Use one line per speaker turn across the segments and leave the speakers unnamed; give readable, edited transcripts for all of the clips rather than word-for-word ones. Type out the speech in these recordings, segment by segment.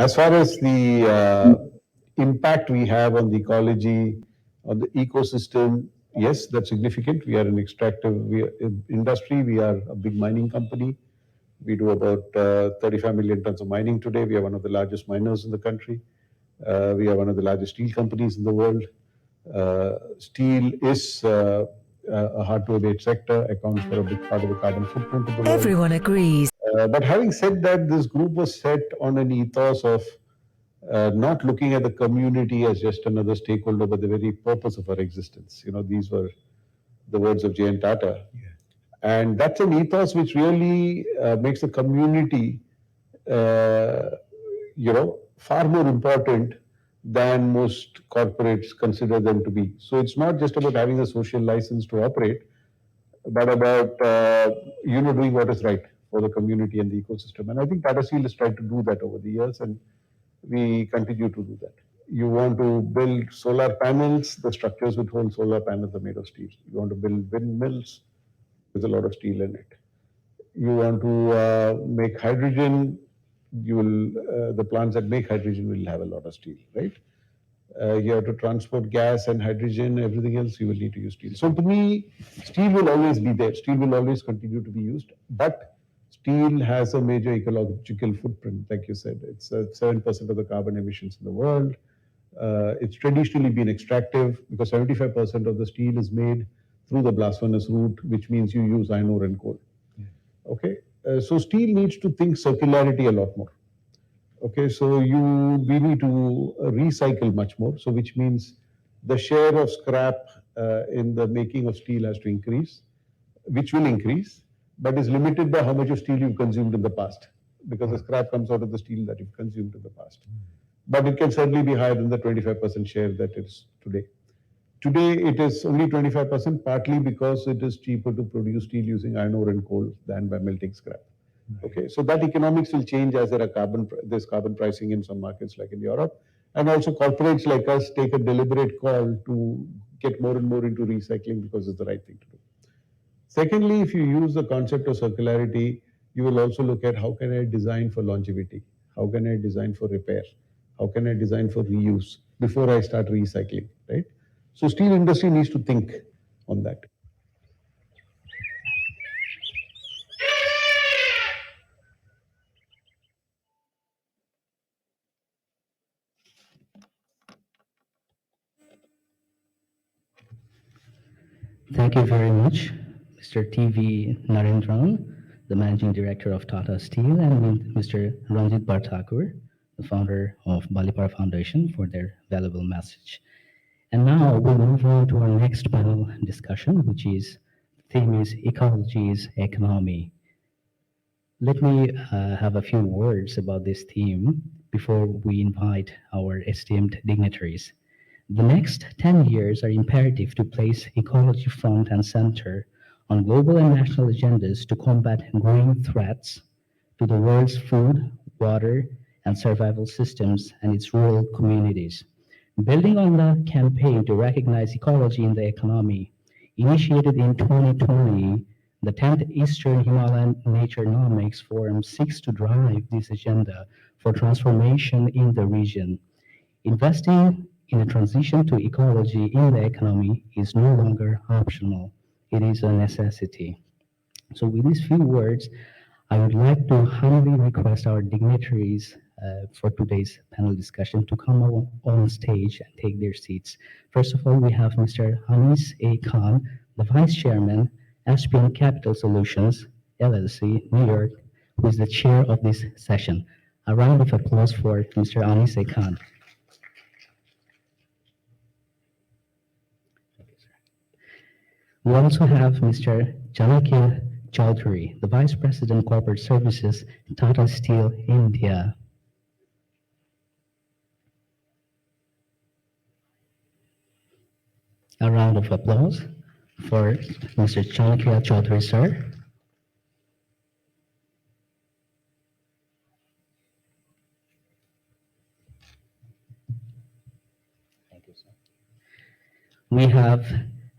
As far as the impact we have on the ecology, on the ecosystem, yes, that's significant. We are an extractive industry. We are a big mining company. We do about 35 million tons of mining today. We are one of the largest miners in the country. We are one of the largest steel companies in the world. Steel is a hard to abate sector, accounts for a big part of the carbon footprint of the world.
Everyone agrees.
But having said that, this group was set on an ethos of not looking at the community as just another stakeholder, but the very purpose of our existence. You know, these were the words of J.N. Tata. Yeah. And that's an ethos which really makes the community, far more important than most corporates consider them to be. So it's not just about having a social license to operate, but about doing what is right for the community and the ecosystem. And I think Tata Steel has tried to do that over the years, and we continue to do that. You want to build solar panels, the structures which hold solar panels are made of steel. You want to build windmills, there's a lot of steel in it. You want to make hydrogen, the plants that make hydrogen will have a lot of steel, right? You have to transport gas and hydrogen, everything else, you will need to use steel. So to me, steel will always be there. Steel will always continue to be used, but steel has a major ecological footprint, like you said. It's 7% of the carbon emissions in the world. It's traditionally been extractive because 75% of the steel is made through the blast furnace route, which means you use iron ore and coal. Yeah. Okay, so steel needs to think circularity a lot more. Okay, so we need to recycle much more. So which means the share of scrap in the making of steel has to increase, which will increase, but is limited by how much of steel you've consumed in the past, because the scrap comes out of the steel that you've consumed in the past. But it can certainly be higher than the 25% share that it is today. Today, it is only 25%, partly because it is cheaper to produce steel using iron ore and coal than by melting scrap. Okay, so that economics will change as there's carbon pricing in some markets like in Europe. And also corporates like us take a deliberate call to get more and more into recycling because it's the right thing to do. Secondly, if you use the concept of circularity, you will also look at how can I design for longevity? How can I design for repair? How can I design for reuse before I start recycling, right? So steel industry needs to think on that.
Thank you very much, Mr. T.V. Narendran, the Managing Director of Tata Steel, and Mr. Ranjit Barthakur, the founder of Balipar Foundation, for their valuable message. And now we'll move on to our next panel discussion, which is, the theme is Ecology is Economy. Let me have a few words about this theme before we invite our esteemed dignitaries. The next 10 years are imperative to place ecology front and center on global and national agendas to combat growing threats to the world's food, water, and survival systems and its rural communities. Building on the campaign to recognize ecology in the economy, initiated in 2020, the 10th Eastern Himalayan Naturenomics Forum seeks to drive this agenda for transformation in the region. Investing in a transition to ecology in the economy is no longer optional. It is a necessity. So with these few words, I would like to humbly request our dignitaries for today's panel discussion to come on stage and take their seats. First of all, we have Mr. Anis A. Khan, the Vice Chairman, ASPEAN Capital Solutions, LLC, New York, who is the chair of this session. A round of applause for Mr. Anis A. Khan. We also have Mr. Chanakya Chaudhury, the Vice President Corporate Services, Tata Steel, India. A round of applause for Mr. Chanakya Chaudhury, sir. Thank you, sir. We have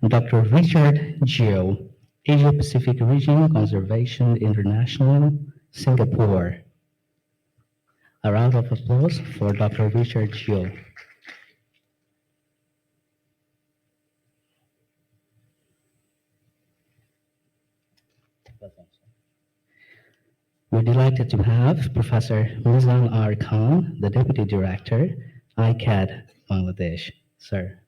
Dr. Richard Gio, Asia Pacific Region Conservation International, Singapore. A round of applause for Dr. Richard Gill. We're delighted to have Professor Mizan R. Khan, the Deputy Director, ICCCAD, Bangladesh. Sir.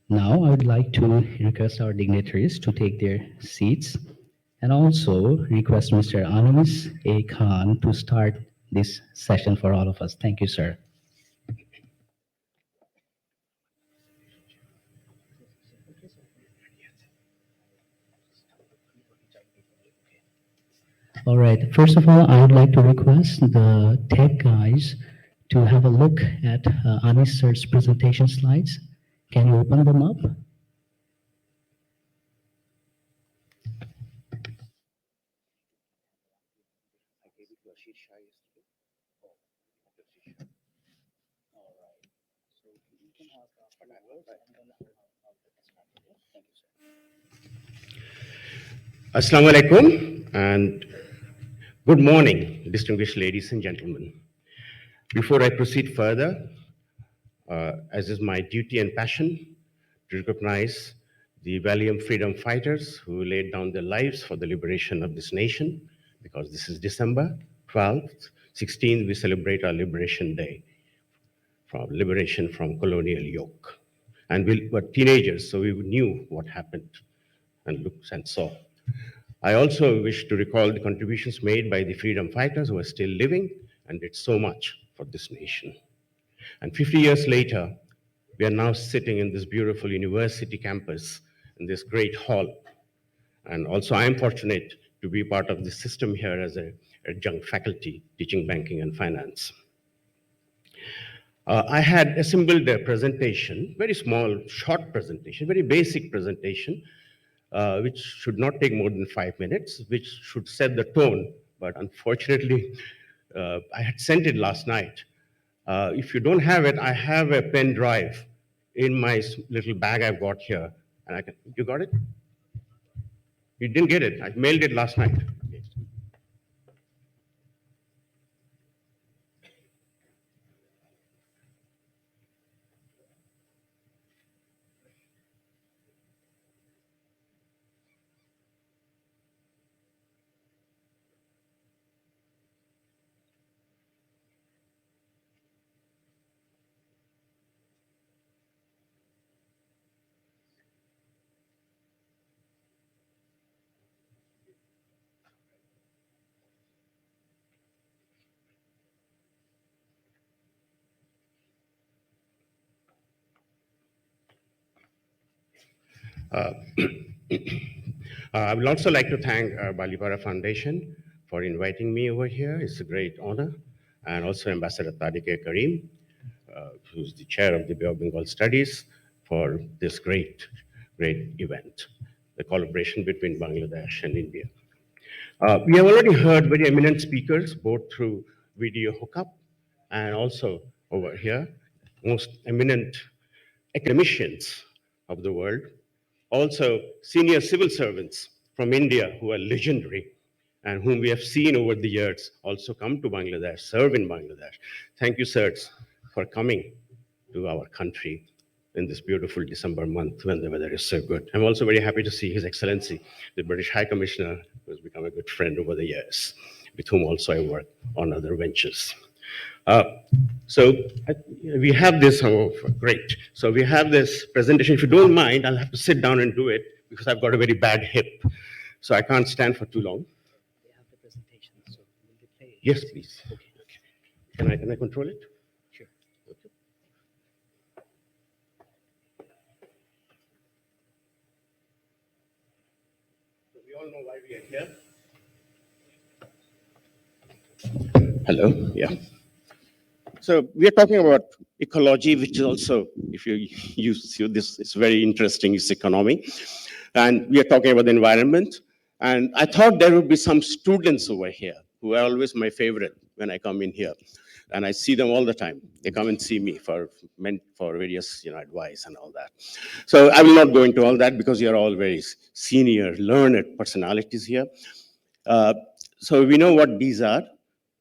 Now, I would like to request our dignitaries to take their seats and also request Mr. Anamis A. Khan to start this session for all of us. Thank you, sir. All right. First of all, I would like to request the tech guys to have a look at Anis sir's presentation slides. Can you open them up?
Assalamu alaikum and good morning, distinguished ladies and gentlemen. Before I proceed further, as is my duty and passion to recognize the valiant freedom fighters who laid down their lives for the liberation of this nation, because this is December 12th, 16th, we celebrate our Liberation Day, from liberation from colonial yoke. And we were teenagers, so we knew what happened and looked and saw. I also wish to recall the contributions made by the freedom fighters who are still living and did so much for this nation. And 50 years later, we are now sitting in this beautiful university campus in this great hall. And also I am fortunate to be part of the system here as an adjunct faculty teaching banking and finance. I had assembled a presentation, very small, short presentation, very basic presentation, which should not take more than 5 minutes, which should set the tone. But unfortunately, I had sent it last night. If you don't have it, I have a pen drive in my little bag I've got here. And I can, you got it? You didn't get it. I mailed it last night. I would also like to thank Balipara Foundation for inviting me over here. It's a great honor. And also Ambassador Tadiq Karim, who's the chair of the Bay of Bengal Studies, for this great event, the collaboration between Bangladesh and India. We have already heard very eminent speakers, both through video hookup and also over here, most eminent academicians of the world, also senior civil servants from India who are legendary and whom we have seen over the years also come to Bangladesh, serve in Bangladesh. Thank you, sirs, for coming to our country in this beautiful December month when the weather is so good. I'm also very happy to see His Excellency, the British High Commissioner, who has become a good friend over the years, with whom also I work on other ventures. We have this, oh, great. So we have this presentation. If you don't mind, I'll have to sit down and do it because I've got a very bad hip. So I can't stand for too long.
They have the presentation, so will you play it?
Yes, please. Okay. Can I control it?
Sure.
Okay. So we all know why we are here. Hello, yeah. So we are talking about ecology, which is also, if you use this, it's very interesting, it's economy. And we are talking about the environment. And I thought there would be some students over here who are always my favorite when I come in here. and I see them all the time. They come and see me for various advice and all that. So I will not go into all that because you're all very senior, learned personalities here. Uh, so we know what these are.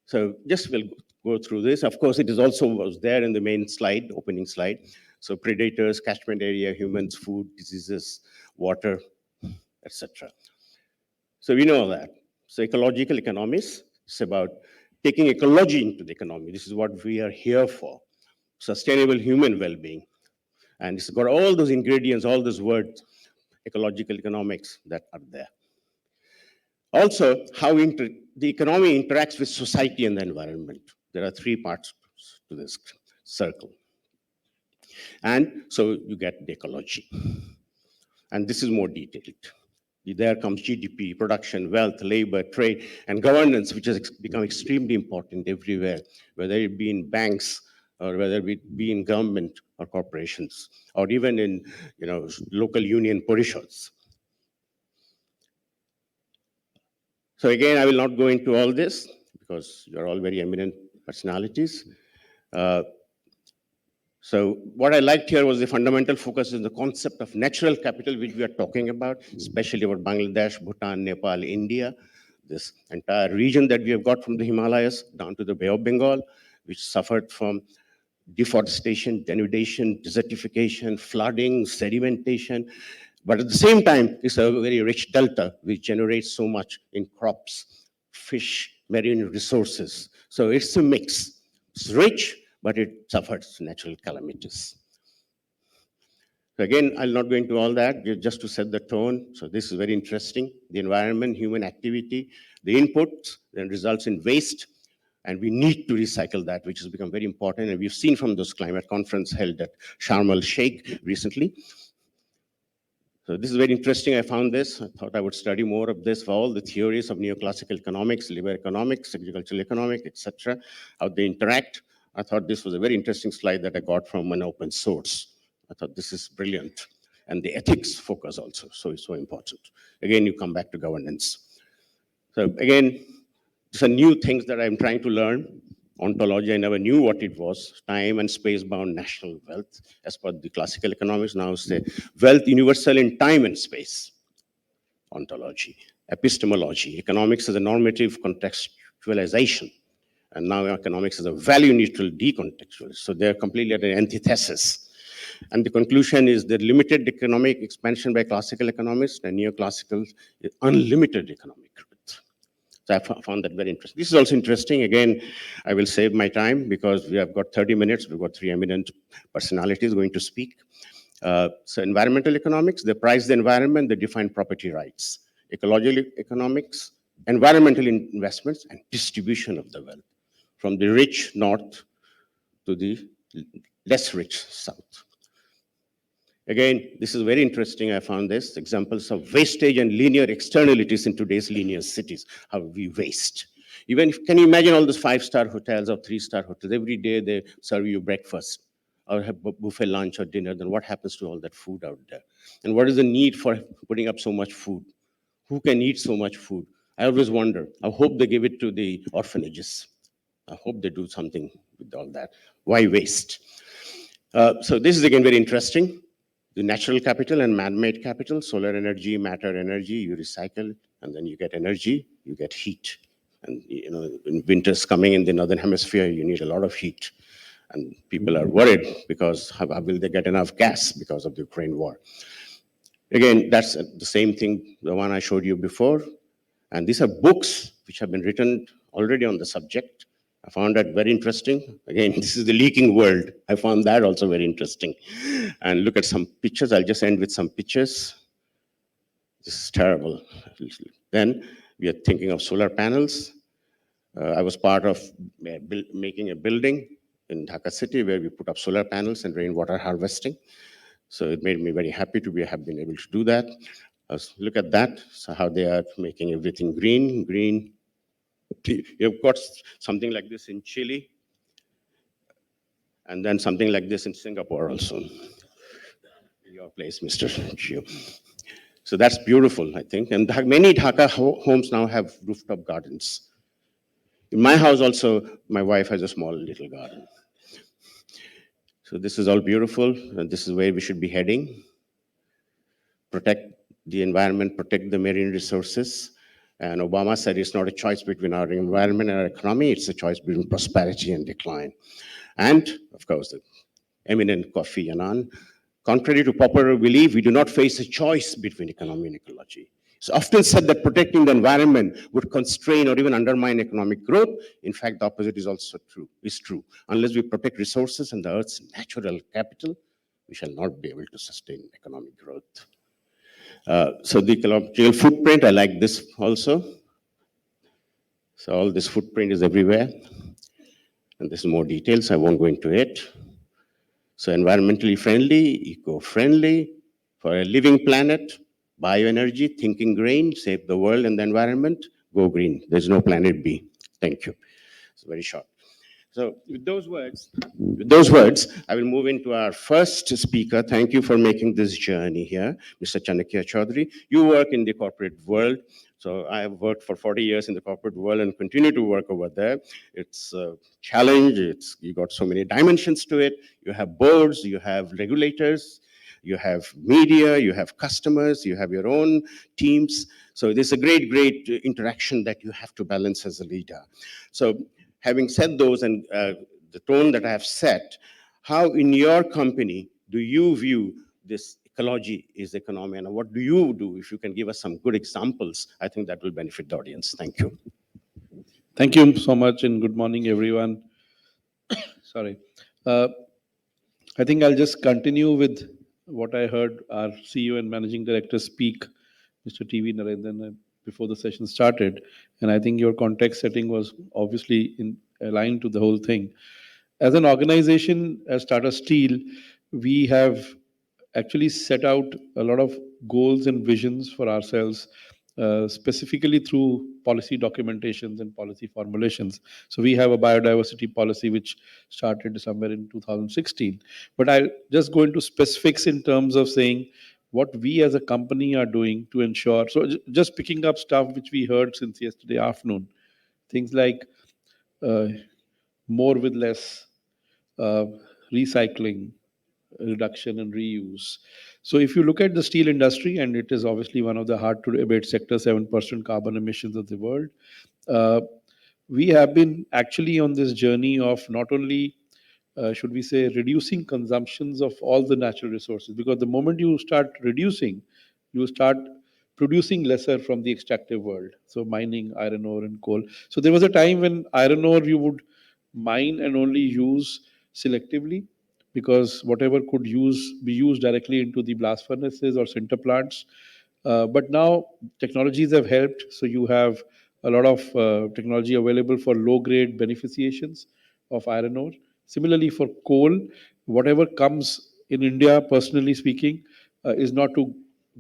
So just we'll go through this. Of course, it is also was there in the main slide, opening slide. So predators, catchment area, humans, food, diseases, water, etc. So we know that. So ecological economics is about taking ecology into the economy. This is what we are here for. Sustainable human well-being. And it's got all those ingredients, all those words, ecological economics that are there. Also, how the economy interacts with society and the environment. There are three parts to this circle. And so you get the ecology. And this is more detailed. There comes GDP, production, wealth, labor, trade, and governance, which has become extremely important everywhere, whether it be in banks or whether it be in government or corporations, or even in local union parishads. So again, I will not go into all this because you're all very eminent personalities. So what I liked here was the fundamental focus in the concept of natural capital, which we are talking about, especially about Bangladesh, Bhutan, Nepal, India, this entire region that we have got from the Himalayas down to the Bay of Bengal, which suffered from deforestation, denudation, desertification, flooding, sedimentation. But at the same time, it's a very rich delta, which generates so much in crops, fish, marine resources. So it's a mix. It's rich, but it suffers natural calamities. So again, I'll not go into all that, just to set the tone. So this is very interesting. The environment, human activity, the input then results in waste, and we need to recycle that, which has become very important. And we've seen from those climate conference held at Sharm el-Sheikh recently. So this is very interesting. I found this. I thought I would study more of this for all the theories of neoclassical economics, labor economics, agricultural economics, etc., how they interact. I thought this was a very interesting slide that I got from an open source. I thought this is brilliant. And the ethics focus also, so it's so important. Again, you come back to governance. So again, these are new things that I'm trying to learn. Ontology, I never knew what it was. Time and space-bound national wealth, as per the classical economics, now say wealth universal in time and space. Ontology. Epistemology, economics is a normative contextualization. And now economics is a value-neutral decontextualization. So they're completely at an antithesis. And the conclusion is that limited economic expansion by classical economists and neoclassical unlimited economic growth. So I found that very interesting. This is also interesting. Again, I will save my time because we have got 30 minutes. We've got three eminent personalities going to speak. So environmental economics, they price the environment, they define property rights. Ecological economics, environmental investments, and distribution of the wealth from the rich north to the less rich south. Again, this is very interesting. I found this examples of wastage and linear externalities in today's linear cities, how we waste. Even if, can you imagine all those 5-star hotels or 3-star hotels? Every day they serve you breakfast or have buffet lunch or dinner. Then what happens to all that food out there? And what is the need for putting up so much food? Who can eat so much food? I always wonder. I hope they give it to the orphanages. I hope they do something with all that. Why waste? So this is again very interesting. The natural capital and man-made capital, solar energy, matter energy, you recycle, and then you get energy, you get heat. And when winter's coming in the northern hemisphere, you need a lot of heat. And people are worried because how will they get enough gas because of the Ukraine war? Again, that's the same thing, the one I showed you before. And these are books which have been written already on the subject. I found that very interesting. Again, this is the leaking world. I found that also very interesting. And look at some pictures. I'll just end with some pictures. This is terrible. Then we are thinking of solar panels. I was part of making a building in Dhaka city where we put up solar panels and rainwater harvesting. So it made me very happy to have been able to do that. Look at that, so how they are making everything green. You've got something like this in Chile, and then something like this in Singapore also. Your place, Mr. Gio. So that's beautiful, I think. And many Dhaka homes now have rooftop gardens. In my house also, my wife has a small little garden. So this is all beautiful, and this is where we should be heading. Protect the environment, protect the marine resources. And Obama said it's not a choice between our environment and our economy, it's a choice between prosperity and decline. And, of course, the eminent Kofi Annan, contrary to popular belief, we do not face a choice between economy and ecology. It's often said that protecting the environment would constrain or even undermine economic growth. In fact, the opposite is also true, is true. Unless we protect resources and the Earth's natural capital, we shall not be able to sustain economic growth. So the ecological footprint, I like this also. So all this footprint is everywhere. And this is more details, I won't go into it. So environmentally friendly, eco-friendly, for a living planet, bioenergy, thinking green, save the world and the environment, go green. There's no planet B. Thank you. It's very short. So with those words, I will move into our first speaker. Thank you for making this journey here, Mr. Chanakya Chaudhury. You work in the corporate world. So I have worked for 40 years in the corporate world and continue to work over there. It's a challenge. You got so many dimensions to it. You have boards, you have regulators, you have media, you have customers, you have your own teams. So there's a great interaction that you have to balance as a leader. So having said those and the tone that I have set, how in your company do you view this ecology is economy, and what do you do? If you can give us some good examples, I think that will benefit the audience. Thank you.
Thank you so much, and good morning, everyone. Sorry. Uh, I think I'll just continue with what I heard our CEO and Managing Director speak, Mr. TV Narendran, before the session started. And I think your context setting was obviously aligned to the whole thing. As an organization, as Tata Steel, we have actually set out a lot of goals and visions for ourselves, specifically through policy documentations and policy formulations. So we have a biodiversity policy which started somewhere in 2016. But I'll just go into specifics in terms of saying what we as a company are doing to ensure. So just picking up stuff which we heard since yesterday afternoon, things like uh, more with less, uh, recycling, reduction and reuse. So if you look at the steel industry, and it is obviously one of the hard to abate sectors, 7% carbon emissions of the world, uh, we have been actually on this journey of not only should we say reducing consumptions of all the natural resources, because the moment you start reducing, you start producing lesser from the extractive world, so mining iron ore and coal. So there was a time when iron ore you would mine and only use selectively, because whatever could be used directly into the blast furnaces or sinter plants. But now technologies have helped, so you have a lot of technology available for low grade beneficiations of iron ore. Similarly, for coal, whatever comes in India, personally speaking, is not too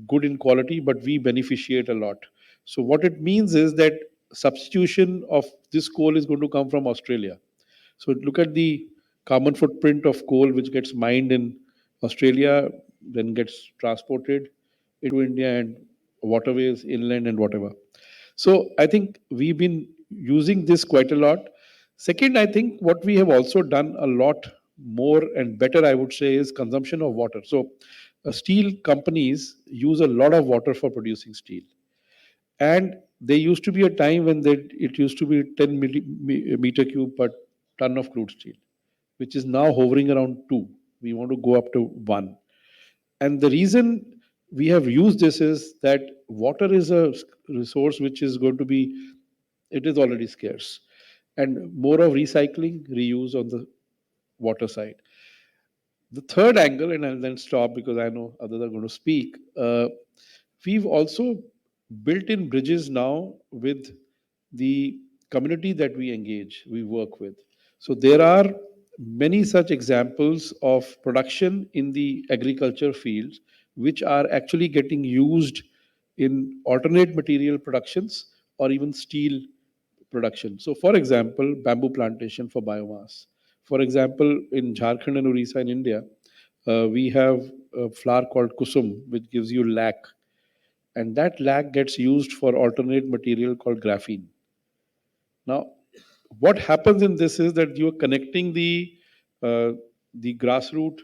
good in quality, but we beneficiate a lot. So, what it means is that substitution of this coal is going to come from Australia. So look at the carbon footprint of coal, which gets mined in Australia, then gets transported into India and waterways, inland, and whatever. So I think we've been using this quite a lot. Second, I think what we have also done a lot more and better, I would say, is consumption of water. So steel companies use a lot of water for producing steel. And there used to be a time when it used to be 10 meter cube per ton of crude steel, which is now hovering around 2. We want to go up to 1. And the reason we have used this is that water is a resource which is going to be, it is already scarce. And more of recycling, reuse on the water side. The third angle, and I'll then stop because I know others are going to speak. We've also built in bridges now with the community that we engage, we work with. So there are many such examples of production in the agriculture fields which are actually getting used in alternate material productions or even steel production. So, for example, bamboo plantation for biomass. For example, in Jharkhand and Orissa in India, we have a flower called kusum, which gives you lac, and that lac gets used for alternate material called graphene. Now, what happens in this is that you are connecting uh, the grassroots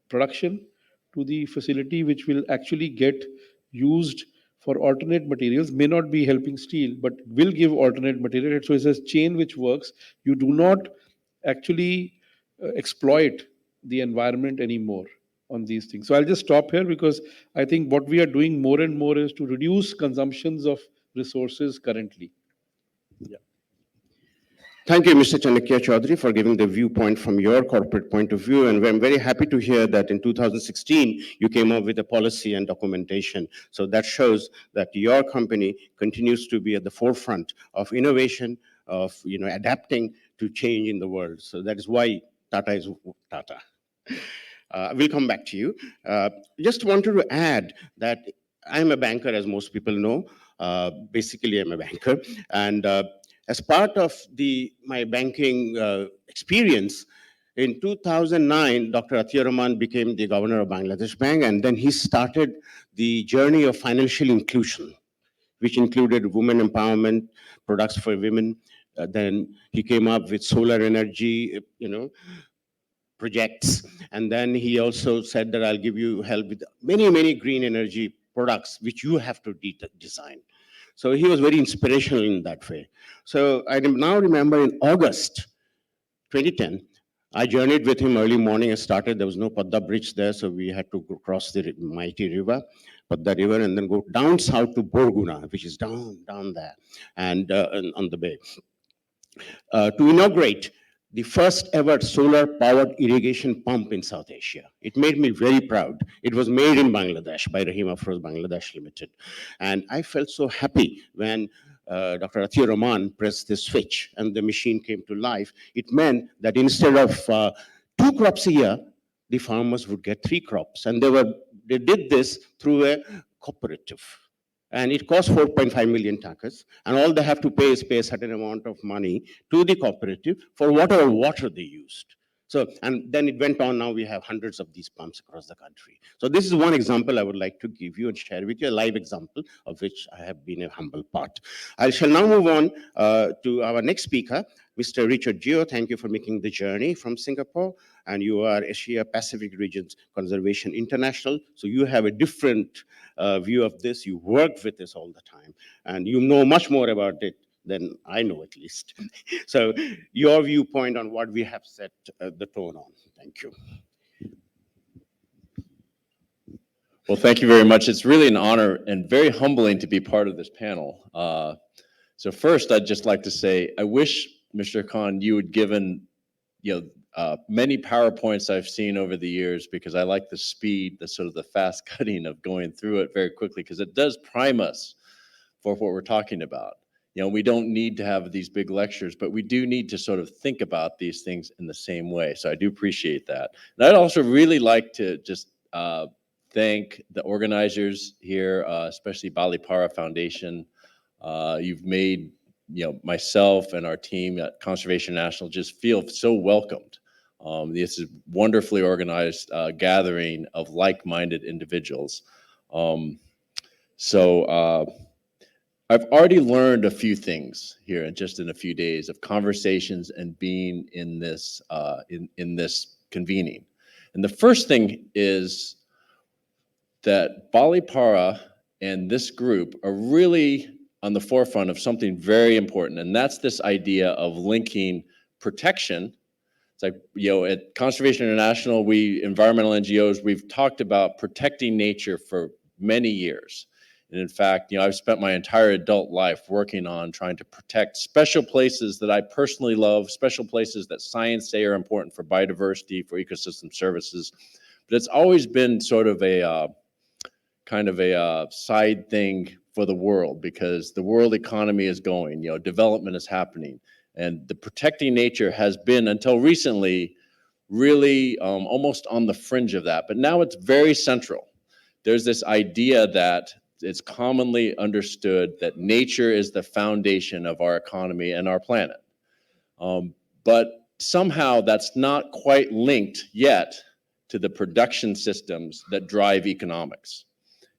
production to the facility, which will actually get used for alternate materials. May not be helping steel, but will give alternate material. So it's a chain which works. You do not actually exploit the environment anymore on these things. So I'll just stop here, because I think what we are doing more and more is to reduce consumptions of resources currently. Yeah.
Thank you, Mr. Chanakya Chaudhury, for giving the viewpoint from your corporate point of view. And I'm very happy to hear that in 2016, you came up with a policy and documentation. So that shows that your company continues to be at the forefront of innovation, of adapting to change in the world. So that is why Tata is Tata. We'll come back to you. Just wanted to add that I'm a banker, as most people know. Basically, I'm a banker. And as part of my banking experience, in 2009, Dr. Atiyar Rahman became the governor of Bangladesh Bank, and then he started the journey of financial inclusion, which included women empowerment, products for women. Then he came up with solar energy, projects. And then he also said that I'll give you help with many, many green energy products, which you have to design. So he was very inspirational in that way. So I now remember in August 2010, I journeyed with him early morning. I started, there was no Padda bridge there, so we had to cross the mighty river, Padda River, and then go down south to Borguna, which is down there, and on the bay, to inaugurate the first ever solar powered irrigation pump in South Asia. It made me very proud. It was made in Bangladesh by Rahim Afroz Bangladesh Limited. And I felt so happy when Dr. Atiyar Rahman pressed the switch and the machine came to life. It meant that instead of 2 crops a year, the farmers would get 3 crops. And they did this through a cooperative. And it costs 4.5 million takas, and all they have to pay is pay a certain amount of money to the cooperative for whatever water they used. So, and then it went on. Now we have hundreds of these pumps across the country. So this is one example I would like to give you and share with you, a live example of which I have been a humble part. I shall now move on to our next speaker, Mr. Richard Geo. Thank you for making the journey from Singapore, and you are Asia Pacific Regions Conservation International. So you have a different view of this. You work with this all the time, and you know much more about it than I know, at least. So your viewpoint on what we have set the tone on. Thank you.
Well, thank you very much. It's really an honor and very humbling to be part of this panel. So first, I'd just like to say, I wish, Mr. Khan, you had given many PowerPoints I've seen over the years, because I like the speed, the sort of the fast cutting of going through it very quickly, because it does prime us for what we're talking about. We don't need to have these big lectures, but we do need to sort of think about these things in the same way. So I do appreciate that. And I'd also really like to just thank the organizers here, especially Balipara Foundation. You've made myself and our team at Conservation National just feel so welcomed. This is wonderfully organized gathering of like-minded individuals. I've already learned a few things here in a few days of conversations and being in this in this convening. And the first thing is that Balipara and this group are really on the forefront of something very important, and that's this idea of linking protection. It's like, at Conservation International, environmental NGOs, we've talked about protecting nature for many years. And in fact, I've spent my entire adult life working on trying to protect special places that I personally love, special places that science say are important for biodiversity, for ecosystem services. But it's always been sort of a kind of a side thing for the world, because the world economy is going, development is happening. And the protecting nature has been, until recently, really almost on the fringe of that. But now it's very central. There's this idea that it's commonly understood that nature is the foundation of our economy and our planet. But somehow that's not quite linked yet to the production systems that drive economics.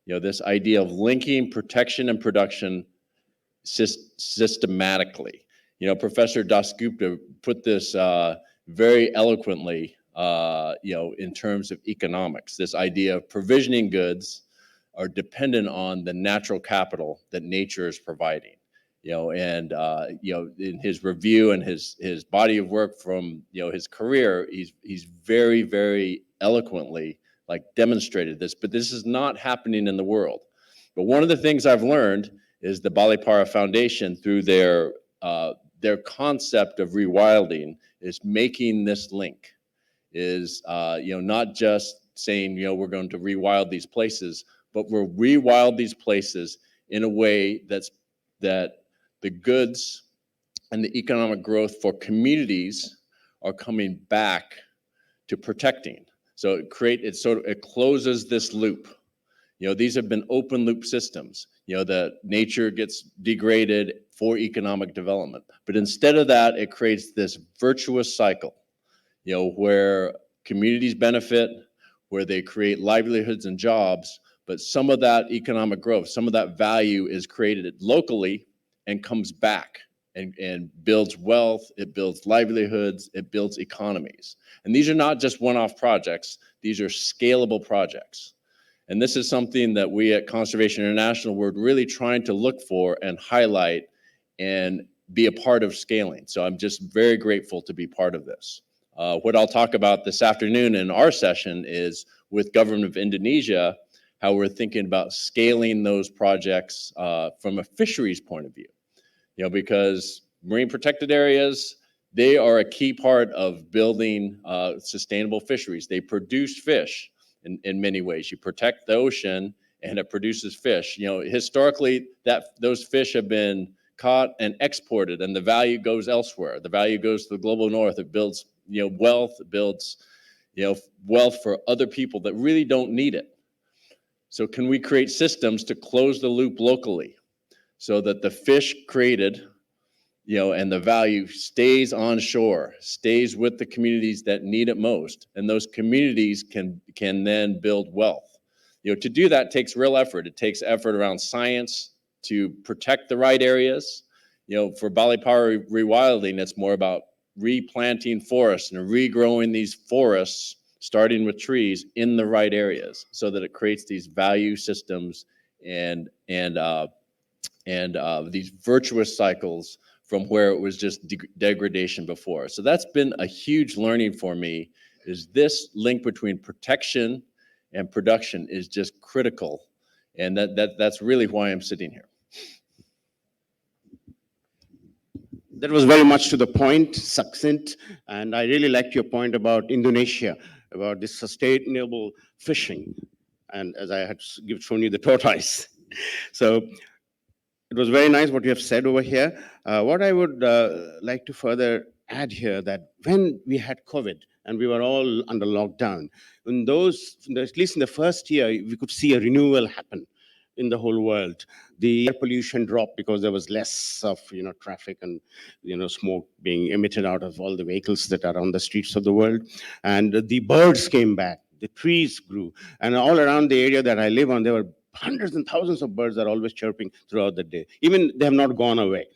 This idea of linking protection and production systematically. Professor Dasgupta put this very eloquently, in terms of economics. This idea of provisioning goods are dependent on the natural capital that nature is providing. And in his review and his body of work from his career, he's very, very eloquently demonstrated this. But this is not happening in the world. But one of the things I've learned is the Balipara Foundation, through their concept of rewilding, is making this link. Is not just saying we're going to rewild these places, but we'll rewild these places in a way that the goods and the economic growth for communities are coming back to protecting. So it closes this loop. These have been open loop systems. That nature gets degraded for economic development, but instead of that, it creates this virtuous cycle. Where communities benefit, where they create livelihoods and jobs, but some of that economic growth, some of that value is created locally and comes back and builds wealth, it builds livelihoods, it builds economies. And these are not just one-off projects, these are scalable projects. And this is something that we at Conservation International were really trying to look for and highlight and be a part of scaling. So I'm just very grateful to be part of this. What I'll talk about this afternoon in our session is with government of Indonesia, how we're thinking about scaling those projects from a fisheries point of view. Because marine protected areas, they are a key part of building sustainable fisheries. They produce fish in many ways. You protect the ocean and it produces fish. Historically, those fish have been caught and exported, and the value goes elsewhere. The value goes to the global north. It builds wealth. It builds wealth for other people that really don't need it. So can we create systems to close the loop locally so that the fish created and the value stays on shore, stays with the communities that need it most, and those communities can then build wealth. To do that takes real effort. It takes effort around science to protect the right areas. For Balipara rewilding, it's more about replanting forests and regrowing these forests, starting with trees in the right areas, so that it creates these value systems and these virtuous cycles from where it was just degradation before. So that's been a huge learning for me, is this link between protection and production is just critical. And that's really why I'm sitting here.
That was very much to the point, succinct, and I really liked your point about Indonesia, about this sustainable fishing, and as I had shown you the tortoise. So it was very nice what you have said over here. What I would like to further add here, that when we had COVID and we were all under lockdown, at least in the first year, we could see a renewal happen in the whole world. The air pollution dropped because there was less of traffic and smoke being emitted out of all the vehicles that are on the streets of the world, and the birds came back, the trees grew, and all around the area that I live on, there were hundreds and thousands of birds are always chirping throughout the day. Even they have not gone away.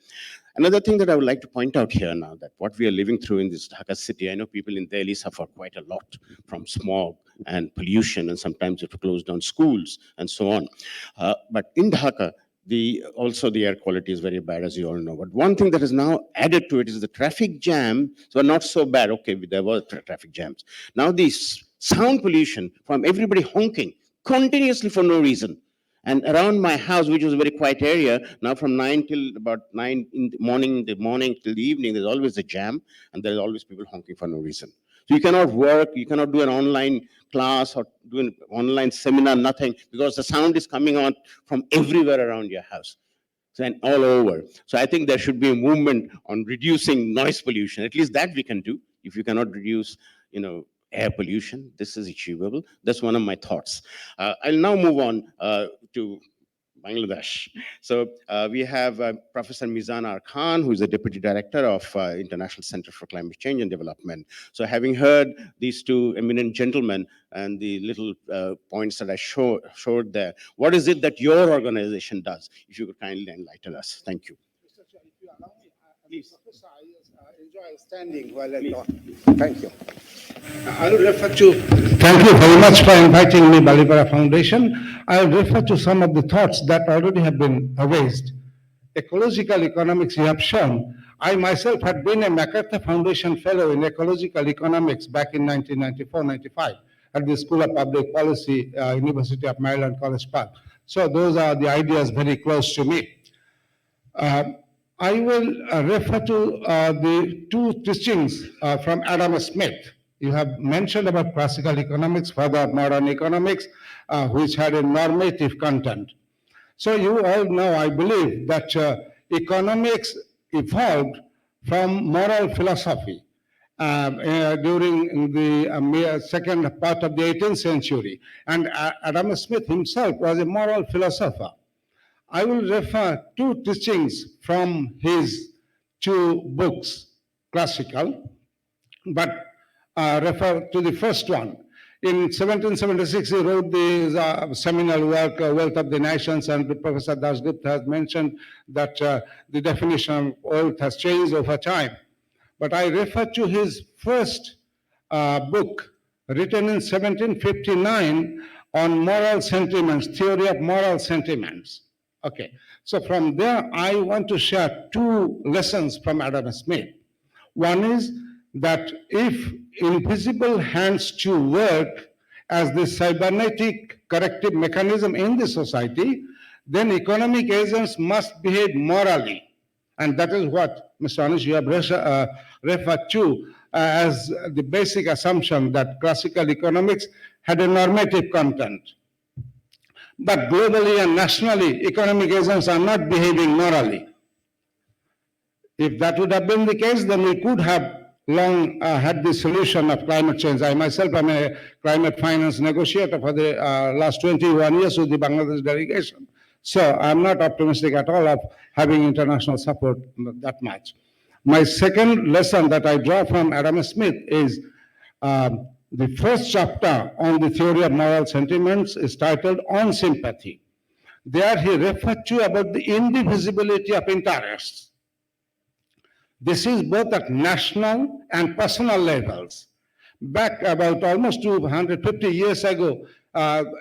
Another thing that I would like to point out here now, that what we are living through in this Dhaka city, I know people in Delhi suffer quite a lot from smog and pollution, and sometimes have to close down schools and so on. But in Dhaka, also the air quality is very bad, as you all know. But one thing that is now added to it is the traffic jam. So not so bad. Okay, there were traffic jams. Now the sound pollution from everybody honking continuously for no reason. And around my house, which was a very quiet area, now from 9 till about 9 in the morning till the evening, there's always a jam, and there's always people honking for no reason. So you cannot work, you cannot do an online class or do an online seminar, nothing, because the sound is coming on from everywhere around your house. And all over. So I think there should be a movement on reducing noise pollution. At least that we can do. If you cannot reduce, air pollution, this is achievable. That's one of my thoughts. I'll now move on to Bangladesh. So we have Professor Mizan Khan, who is the Deputy Director of International Center for Climate Change and Development. So having heard these two eminent gentlemen and the little points that I showed there, what is it that your organization does? If you could kindly enlighten us. Thank you.
If you allow me, Professor, I enjoy standing while I talk. Thank you. I will refer to. Thank you very much for inviting me, Balipara Foundation. I will refer to some of the thoughts that already have been raised. Ecological economics, you have shown. I myself had been a MacArthur Foundation Fellow in ecological economics back in 1994-95 at the School of Public Policy, University of Maryland, College Park. So those are the ideas very close to me. I will refer to the two teachings from Adam Smith. You have mentioned about classical economics, further modern economics, which had a normative content. So you all know, I believe, that economics evolved from moral philosophy during the second part of the 18th century. And Adam Smith himself was a moral philosopher. I will refer two teachings from his two books, classical, but refer to the first one. In 1776, he wrote the seminal work, Wealth of the Nations, and Professor Dasgupta has mentioned that the definition of wealth has changed over time. But I refer to his first book, written in 1759, on moral sentiments, theory of moral sentiments. Okay, so from there, I want to share two lessons from Adam Smith. One is that if invisible hands to work as the cybernetic corrective mechanism in the society, then economic agents must behave morally. And that is what, Mr. Anish, you have referred to as the basic assumption that classical economics had a normative content. But globally and nationally, economic agents are not behaving morally. If that would have been the case, then we could have long had the solution of climate change. I myself am a climate finance negotiator for the last 21 years with the Bangladesh delegation. So I'm not optimistic at all of having international support that much. My second lesson that I draw from Adam Smith is the first chapter on the theory of moral sentiments is titled On Sympathy. There he referred to about the indivisibility of interests. This is both at national and personal levels. Back about almost 250 years ago,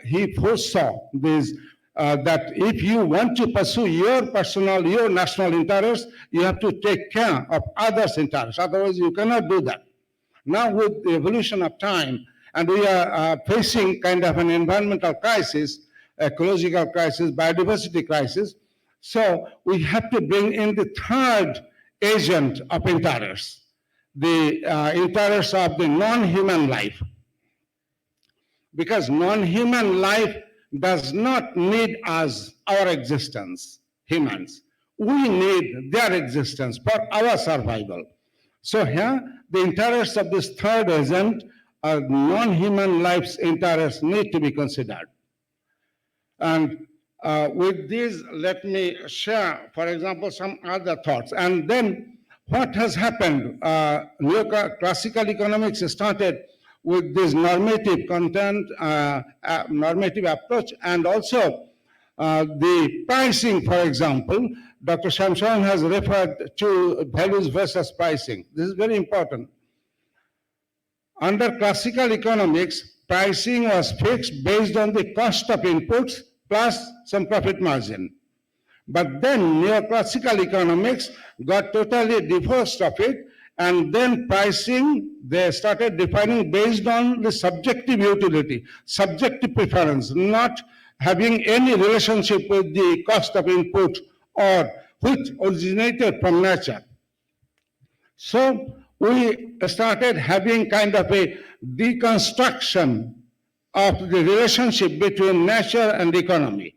he foresaw this, that if you want to pursue your personal, your national interests, you have to take care of others' interests. Otherwise, you cannot do that. Now, with the evolution of time, and we are facing kind of an environmental crisis, ecological crisis, biodiversity crisis, so we have to bring in the third agent of interest, the interest of the non-human life. Because non-human life does not need us, our existence, humans. We need their existence for our survival. So here, the interests of this third agent, non-human life's interests, need to be considered. And with this, let me share, for example, some other thoughts. And then what has happened? Classical economics started with this normative content, normative approach, and also the pricing, for example. Dr. Shamsharan has referred to values versus pricing. This is very important. Under classical economics, pricing was fixed based on the cost of inputs plus some profit margin. But then neoclassical economics got totally divorced of it, and then pricing, they started defining based on the subjective utility, subjective preference, not having any relationship with the cost of input or which originated from nature. So we started having kind of a deconstruction of the relationship between nature and economy.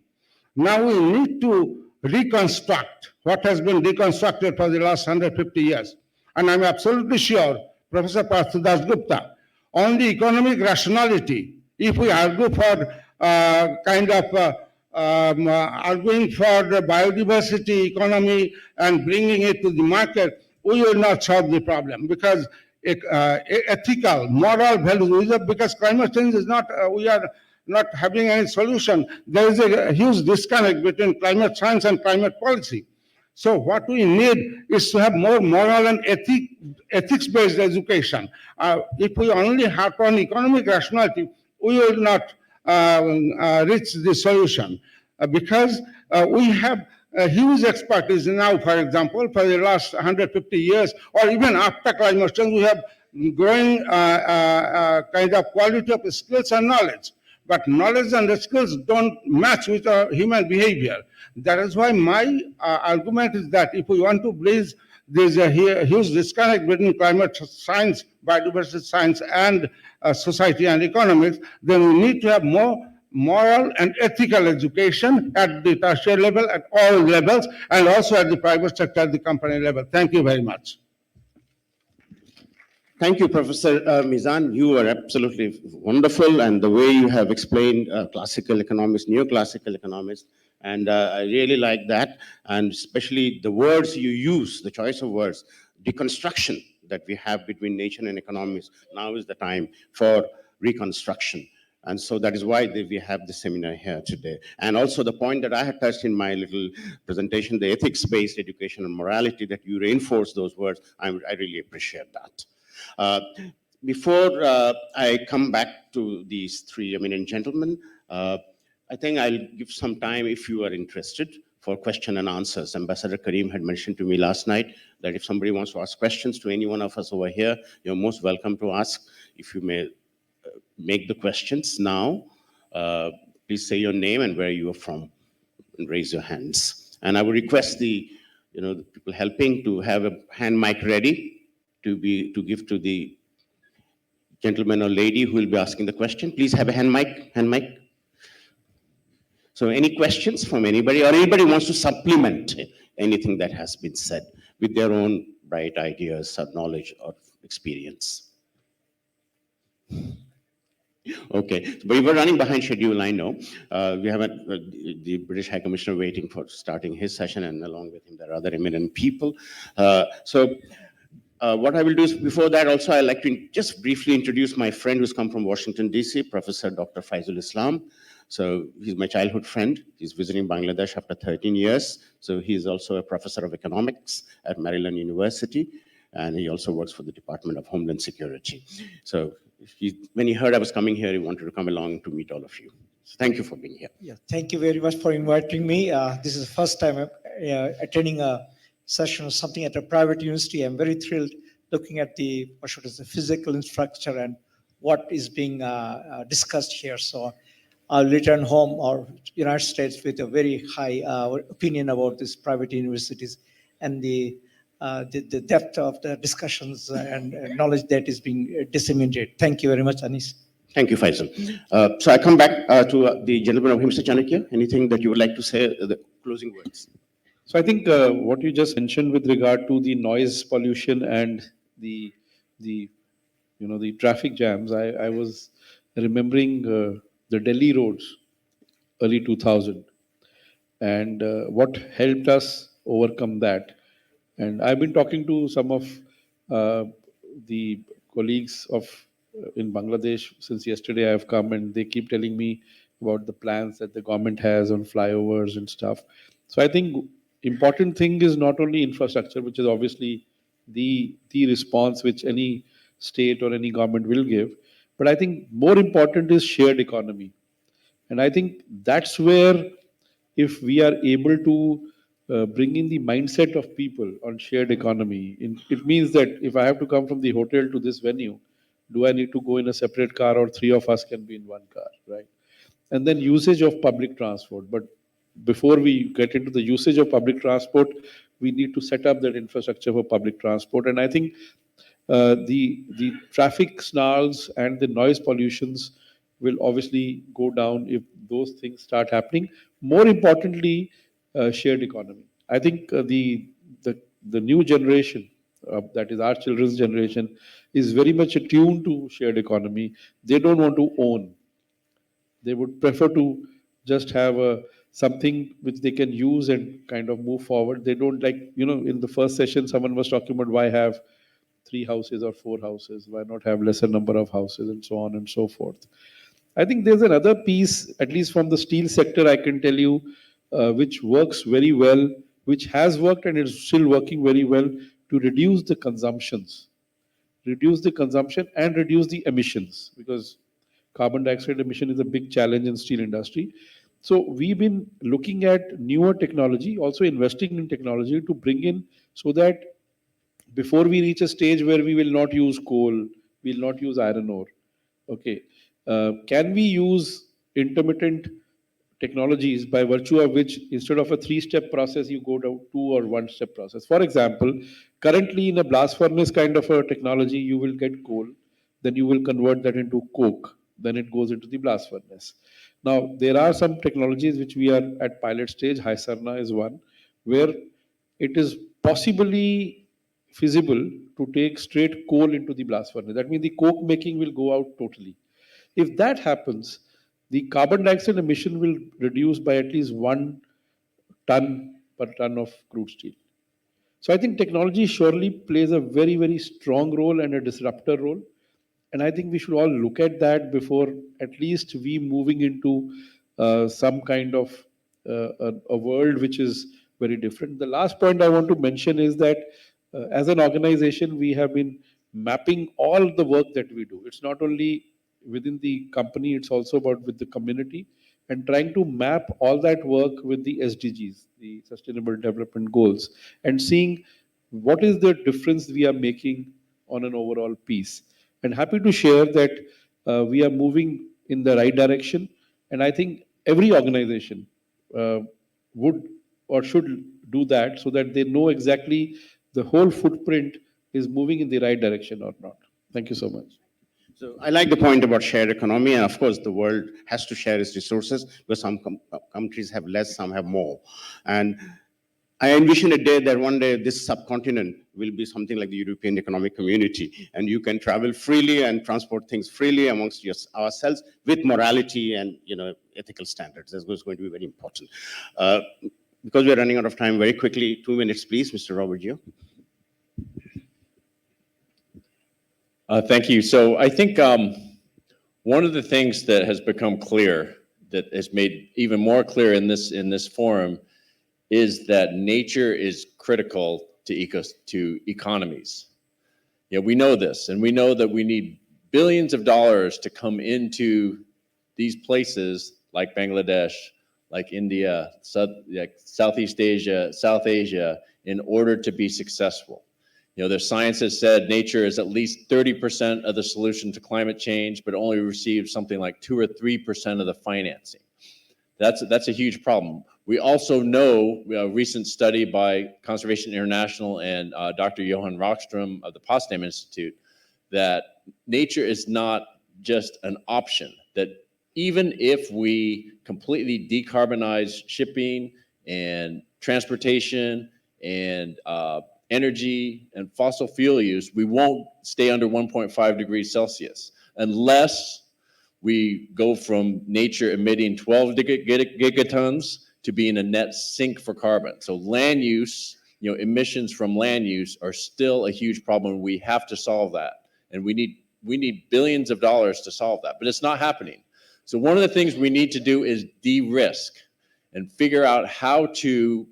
Now we need to reconstruct what has been deconstructed for the last 150 years. And I'm absolutely sure, Professor Parth Dasgupta, on the economic rationality, if we argue for arguing for the biodiversity economy and bringing it to the market, we will not solve the problem because ethical, moral values, because climate change is not, we are not having any solution. There is a huge disconnect between climate science and climate policy. So what we need is to have more moral and ethics-based education. If we only harp on economic rationality, we will not reach the solution because we have a huge expertise now, for example, for the last 150 years, or even after climate change, we have growing kind of quality of skills and knowledge. But knowledge and the skills don't match with our human behavior. That is why my argument is that if we want to bridge this huge disconnect between climate science, biodiversity science, and society and economics, then we need to have more moral and ethical education at the tertiary level, at all levels, and also at the private sector, at the company level. Thank you very much.
Thank you, Professor Mizan. You are absolutely wonderful, and the way you have explained classical economics, neoclassical economics, and I really like that, and especially the words you use, the choice of words, deconstruction that we have between nature and economics. Now is the time for reconstruction. And so that is why we have the seminar here today. And also the point that I had touched in my little presentation, the ethics-based education and morality, that you reinforce those words, I really appreciate that. Before I come back to these three eminent gentlemen, I think I'll give some time, if you are interested, for question and answers. Ambassador Karim had mentioned to me last night that if somebody wants to ask questions to any one of us over here, you're most welcome to ask. If you may make the questions now, please say your name and where you are from, and raise your hands. And I would request the people helping to have a hand mic ready to give to the gentleman or lady who will be asking the question. Please have a hand mic. So any questions from anybody, or anybody wants to supplement anything that has been said with their own bright ideas or knowledge or experience? Okay, but we were running behind schedule, I know. We have the British High Commissioner waiting for starting his session, and along with him there are other eminent people. What I will do is, before that also, I'd like to just briefly introduce my friend who's come from Washington, D.C., Professor Dr. Faizul Islam. So he's my childhood friend. He's visiting Bangladesh after 13 years. So he's also a professor of economics at Maryland University, and he also works for the Department of Homeland Security. So when he heard I was coming here, he wanted to come along to meet all of you. So thank you for being here.
Yeah, thank you very much for inviting me. This is the first time I'm attending a session or something at a private university. I'm very thrilled looking at the physical infrastructure and what is being discussed here. So I'll return home or United States with a very high opinion about these private universities and the depth of the discussions and knowledge that is being disseminated. Thank you very much, Anis.
Thank you, Faisal. So I come back to the gentleman of Mr. Chanakya. Anything that you would like to say, the closing words?
So I think what you just mentioned with regard to the noise pollution and the traffic jams, I was remembering the Delhi roads, early 2000, and what helped us overcome that. And I've been talking to some of the colleagues in Bangladesh since yesterday. I've come, and they keep telling me about the plans that the government has on flyovers and stuff. So I think important thing is not only infrastructure, which is obviously the response which any state or any government will give, but I think more important is shared economy. And I think that's where, if we are able to bring in the mindset of people on shared economy, it means that if I have to come from the hotel to this venue, do I need to go in a separate car, or three of us can be in one car, right? And then usage of public transport. But before we get into the usage of public transport, we need to set up that infrastructure for public transport. And I think the traffic snarls and the noise pollutions will obviously go down if those things start happening. More importantly, shared economy. I think the new generation, that is our children's generation, is very much attuned to shared economy. They don't want to own. They would prefer to just have something which they can use and kind of move forward. They don't like, in the first session, someone was talking about why have 3 houses or 4 houses, why not have lesser number of houses, and so on and so forth. I think there's another piece, at least from the steel sector, I can tell you, which works very well which has worked and is still working very well to reduce the consumption and reduce the emissions, because carbon dioxide emission is a big challenge in steel industry. So we've been looking at newer technology, also investing in technology to bring in, so that before we reach a stage where we will not use coal, we'll not use iron ore. Okay, can we use intermittent technologies by virtue of which instead of a three-step process, you go to two or one-step process? For example, currently in a blast furnace kind of a technology, you will get coal, then you will convert that into coke, then it goes into the blast furnace. Now, there are some technologies which we are at pilot stage. Hysarna is one, where it is possibly feasible to take straight coal into the blast furnace. That means the coke making will go out totally. If that happens, the carbon dioxide emission will reduce by at least 1 ton per ton of crude steel. So I think technology surely plays a very, very strong role and a disruptor role. And I think we should all look at that before at least we moving into some kind of a world which is very different. The last point I want to mention is that as an organization, we have been mapping all the work that we do. It's not only within the company, it's also about with the community, and trying to map all that work with the SDGs, the Sustainable Development Goals, and seeing what is the difference we are making on an overall piece. And happy to share that we are moving in the right direction. And I think every organization uh, would or should do that, so that they know exactly the whole footprint is moving in the right direction or not. Thank you so much.
So I like the point about shared economy, and of course, the world has to share its resources because some countries have less, some have more. And I envision a day that one day this subcontinent will be something like the European Economic Community, and you can travel freely and transport things freely amongst ourselves with morality and ethical standards. That's going to be very important. Because we're running out of time, very quickly, 2 minutes, please, Mr. Robert Gio.
Thank you. So I think one of the things that has become clear, that has made even more clear in this forum, is that nature is critical to economies. We know this, and we know that we need billions of dollars to come into these places like Bangladesh, like India, like Southeast Asia, South Asia, in order to be successful. Their science has said nature is at least 30% of the solution to climate change, but only receives something like 2 or 3% of the financing. That's a huge problem. We also know a recent study by Conservation International and Dr. Johan Rockström of the Potsdam Institute, that nature is not just an option, that even if we completely decarbonize shipping and transportation and energy and fossil fuel use, we won't stay under 1.5 degrees Celsius unless we go from nature emitting 12 gigatons to being a net sink for carbon. So land use, emissions from land use are still a huge problem. We have to solve that. And we need billions of dollars to solve that, but it's not happening. So one of the things we need to do is de-risk and figure out how to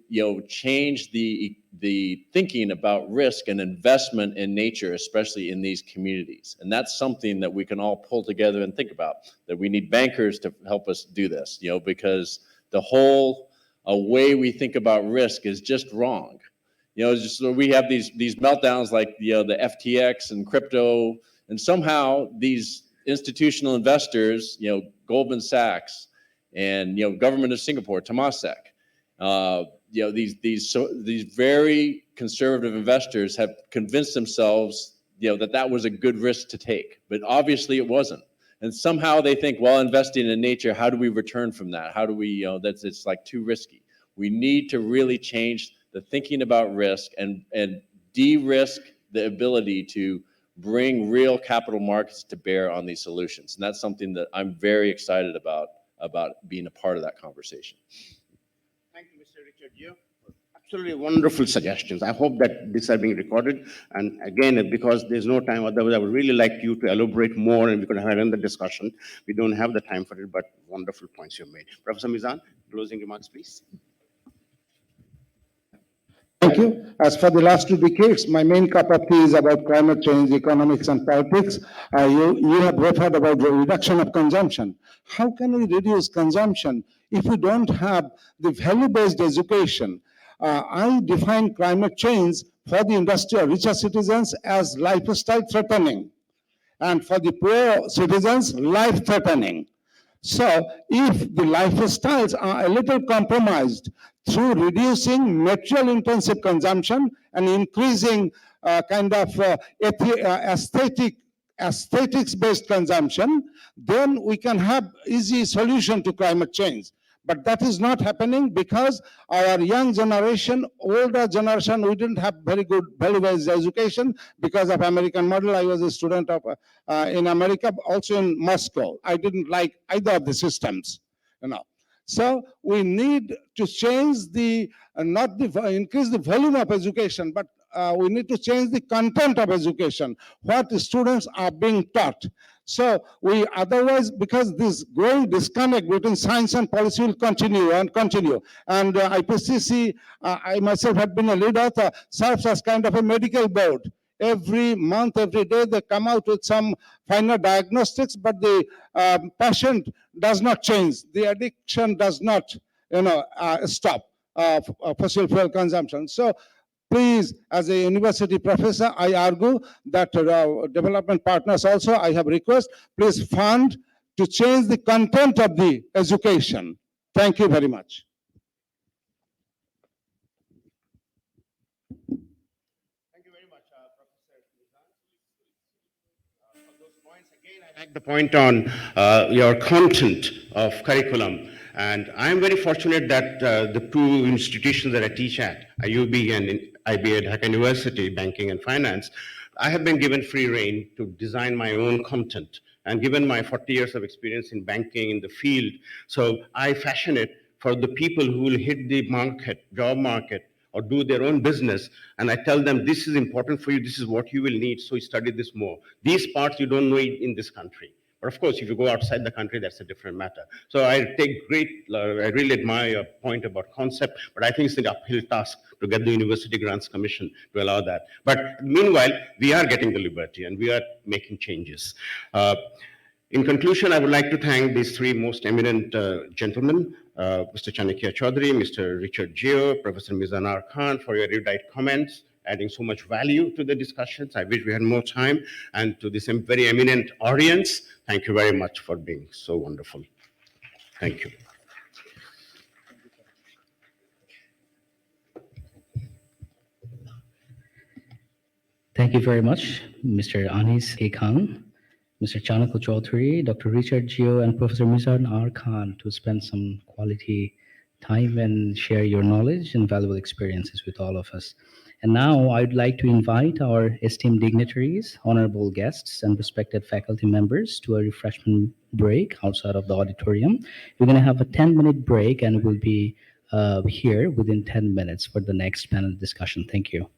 change the thinking about risk and investment in nature, especially in these communities. And that's something that we can all pull together and think about, that we need bankers to help us do this, because the whole way we think about risk is just wrong. Just so we have these meltdowns like the FTX and crypto, and somehow these institutional investors, Goldman Sachs, and government of Singapore, Temasek, these very conservative investors have convinced themselves that was a good risk to take, but obviously it wasn't. And somehow they think, well, investing in nature, how do we return from that? How do we, it's like too risky. We need to really change the thinking about risk and de-risk the ability to bring real capital markets to bear on these solutions. And that's something that I'm very excited about being a part of that conversation.
Thank you, Mr. Richard Gio. Absolutely wonderful suggestions. I hope that these are being recorded. And again, because there's no time, otherwise I would really like you to elaborate more and we could have another discussion. We don't have the time for it, but wonderful points you made. Professor Mizan, closing remarks, please.
Thank you. As for the last 2 decades, my main cup of tea is about climate change, economics, and politics. You have referred about the reduction of consumption. How can we reduce consumption if we don't have the value-based education? I define climate change for the industrial richer citizens as lifestyle threatening, and for the poor citizens, life-threatening. So if the lifestyles are a little compromised through reducing material-intensive consumption and increasing aesthetics-based consumption, then we can have easy solution to climate change. But that is not happening because our young generation, older generation, we didn't have very good value-based education because of American model. I was a student of in America, also in Moscow. I didn't like either of the systems, you know. So we need to change the, not the, increase the volume of education, but we need to change the content of education, what the students are being taught. So we otherwise, because this growing disconnect between science and policy will continue and continue. And IPCC, I myself have been a lead author, serves as kind of a medical board. Every month, every day, they come out with some final diagnostics, but the patient does not change. The addiction does not, stop fossil fuel consumption. So please, as a university professor, I argue that development partners also, I have request, please fund to change the content of the education. Thank you very much.
Thank you very much, Professor Mizan. For those points, again, I like the point on your content of curriculum. And I'm very fortunate that the two institutions that I teach at, IUB and IBA Dhaka University, Banking and Finance, I have been given free rein to design my own content. And given my 40 years of experience in banking in the field, so I fashion it for the people who will hit the market, job market, or do their own business, and I tell them, this is important for you, this is what you will need, so study this more. These parts you don't know in this country. But of course, if you go outside the country, that's a different matter. So I take I really admire your point about concept, but I think it's an uphill task to get the University Grants Commission to allow that. But meanwhile, we are getting the liberty and we are making changes. In conclusion, I would like to thank these three most eminent gentlemen, Mr. Chanakya Chaudhury, Mr. Richard Gio, Professor Mizan Khan, for your erudite comments, adding so much value to the discussions. I wish we had more time. And to this very eminent audience, thank you very much for being so wonderful. Thank you.
Thank you very much, Mr. Anis A. Khan, Mr. Chanakya Chaudhury, Dr. Richard Gio, and Professor Mizan R. Khan to spend some quality time and share your knowledge and valuable experiences with all of us. And now I'd like to invite our esteemed dignitaries, honorable guests, and respected faculty members to a refreshment break outside of the auditorium. We're going to have a 10-minute break and we'll be here within 10 minutes for the next panel discussion. Thank you.